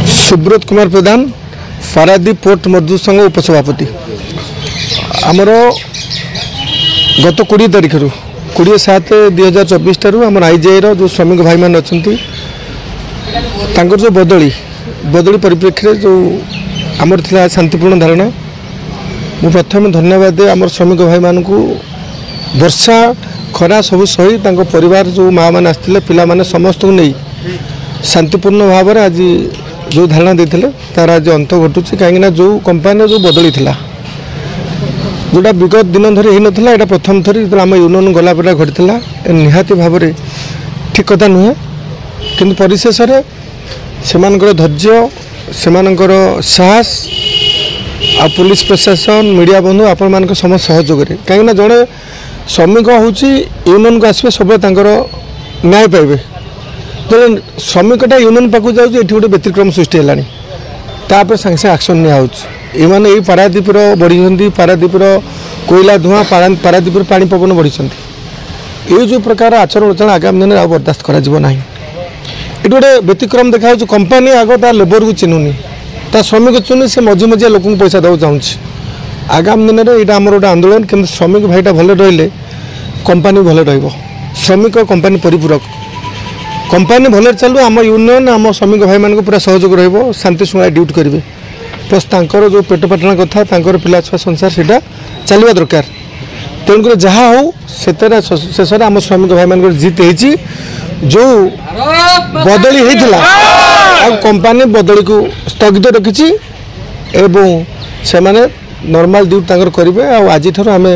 सुब्रत कुमार प्रधान Paradip port मजदूर संघ उपसभापति आमर गत 20 तारिख 20/7/2024 ठारू आम आईजीआई जो श्रमिक भाई मान अच्छा जो बदली परिप्रेक्षी जो आमर थिला शांतिपूर्ण धारणा मु प्रथम धन्यवाद दे आम श्रमिक भाई मान को वर्षा खरा सब सही परिवार जो माँ मैंने आसते पिला माने समस्त को नहीं शांतिपूर्ण भाव में आज जो धारणा देते तार आज अंत घटुची कहीं जो कंपानी जो बदली थिला जोटा विगत दिन धरी हो नाला यहाँ प्रथम थरी जो आम यूनियन गला पे घटी निहाती भाव में ठीक कथा नुहे कि परिशेष से धैर्य से साहस आ पुलिस प्रशासन मीडिया बंधु आपण मान समस्त सहयोग कहीं जड़े श्रमिक हूँ यूनियन को आसवे सब न्याय पाइबे जो श्रमिकटा यूनियन पाक जाऊँगी गोटे व्यतिक्रम सृष्टि है तापर सागे सागे एक्शन निमाने ये पारादीपर बढ़ी पारादीपर कोयला धुआं पारादीपर पानी पवन बढ़ी ये जो प्रकार आचरण आचरण आगामी दिन में बर्दाश्त करा ये गोटे व्यतिक्रम देखा कंपानी आग तार लेबर को चिन्हुनी ता श्रमिक चिन्ह से मझी मझिया लोक पैसा देवा चाहूँगी आगामी दिन में यहाँ आम गोटे आंदोलन कि श्रमिक भाईटा भल रही कंपानी भल श्रमिक कंपानी परिपूरक कंपानी भल चलू आम यूनियन आम श्रमिक भाई मान पूरा सहयोग शांति श्रृंखला ड्यूटी करेंगे प्लस तांकर जो पेट पाटना कथा तांकर पिला छुआ संसार से चलवा दरकार तेणुक जहाँ हो शेष आम श्रमिक भाई मान जीत होती जो बदली होता कंपानी बदली को स्थगित रखी से नॉर्मल ड्यूटी करेंगे आज आम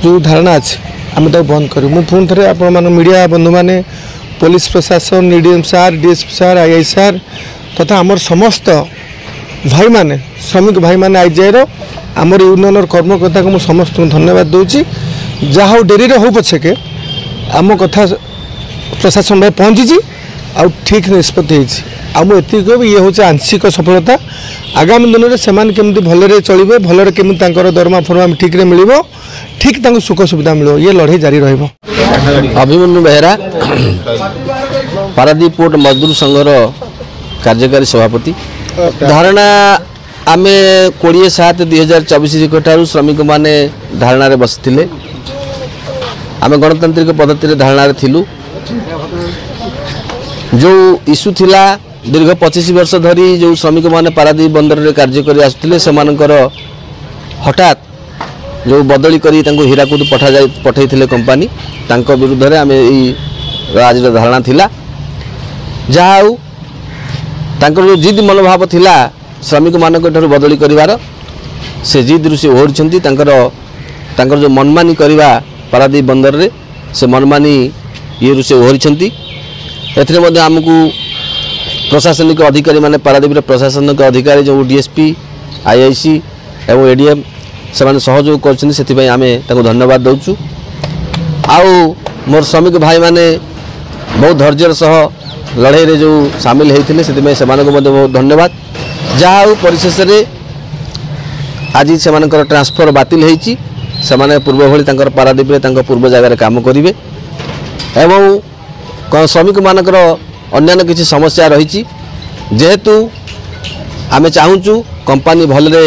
जो धारणा अच्छे आम बंद करूँ मुझे पुणी थे आप मीडिया बंधु मैंने पुलिस प्रशासन डीडीएम सार डीएसपी सार आईआई सार तथा आमर समस्त भाई माने श्रमिक भाई माने आईजीआई आमर यूनियन कर्मकर्ता को समस्त धन्यवाद दूची जहाँ डेरी हो पछे के आम कथा प्रशासन भाई पहुँची आ ठीक निष्पत्ति होती ये हूँ आंशिक सफलता आगामी दिन में से भलरे चलिए भलरे केमी दरमा फरमा ठीक मिल ठीक सुख सुविधा मिल ये लड़ाई जारी रही। अभिमन्यु बेहरा पारादीप पोर्ट मजदूर संघर कार्यकारी सभापति धारणा आम 20/7/2024 ठारू श्रमिक माने धारणा बसते आम गणतांत्रिक पद्धति धारणा थिलु जो इश्यू थिला दीर्घ 25 वर्ष धरी जो श्रमिक माने पारादीप बंदर रे कार्य करी आसुथिले सेमानकर हठात जो बदली करी तांको हीराकुद पठाइथिले कंपानी तांको विरुद्ध रे आमे आज धारणा थिला जहाँ तांकर जो जिद मनोभाव थिला श्रमिक मानक ठारू बदली करिवार से जिद रु से ओहरिछंती तांकर जो मनमानी करिवा पारादीप बंदर रे से मनमानी ये रु से ओहरिछंती एथरे मध्ये हमकु प्रशासनिक अधिकारी माने पारादीप प्रशासनिक अधिकारी जो डीएसपी आईआईसी एवं एडीएम से सहयोग कर धन्यवाद दौचु आउ मोर श्रमिक भाई माने बहुत धैर्यर सह लड़ाई रे जो सामिल होते से बहुत धन्यवाद जहाँ परिशेष आज से ट्रांसफर बातिल होती से पूर्व भली पारादीप पूर्व जगार काम करेंगे एवं श्रमिक मानकर अन्य किसी समस्या रही जेहेतु आम चाहूँ कंपानी भलरे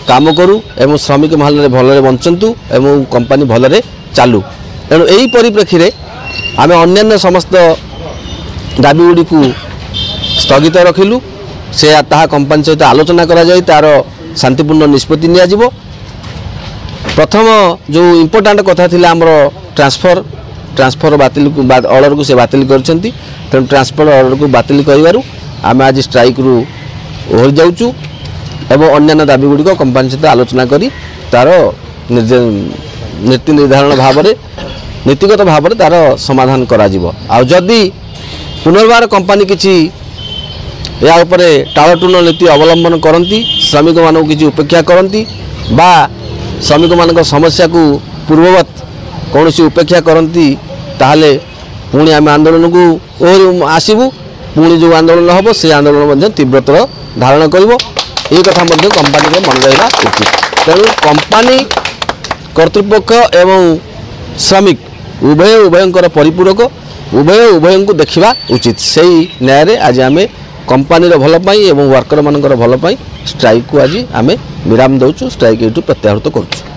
काम करू एवं श्रमिक भलरे बंचतु एवं कंपानी भलरे चालू तेणु यही परिप्रेक्षी में आम अन्य समस्त दाबी गुड़ी को स्थगित रखिलु से ताहा कंपानी सहित आलोचना करा जाय तार शांतिपूर्ण निष्पत्ति निया जिवो। प्रथम जो इम्पोर्टाट कथा थिला हमरो ट्रांसफर बातिल ऑर्डर को से बातिल करछंती तेणु ट्रांसफर ऑर्डर को बातिल करिवारु आम आज स्ट्राइक रु ओहरि जाउचु एवं अन्य दाबी गुड़ी को कंपानी सहित आलोचना करी तार नीति निर्धारण भाव में नीतिगत भाव में तार समाधान करा जिवो। आ जदि पुनर्बार कंपानी किसी या टालटून नीति अवलंबन करती श्रमिक मानक किसी उपेक्षा करती बा श्रमिक मान समस्या को पूर्ववत कौन सी उपेक्षा करती ताहले पुणी आम आंदोलन को आसबू पुणी जो आंदोलन हम से आंदोलन तीव्रतर धारण कर कथा कंपानी मन रहा उचित तेणु कंपानी कर्तृपक्ष एवं श्रमिक उभयंकर परिपूरक उभय को देखा उचित से न्याय आज आम कंपानी भल पाई एवं वर्कर मानकर भल पाई स्ट्राइक को आज आम विराम दौचु स्ट्राइक ये प्रत्याहृत करुँ।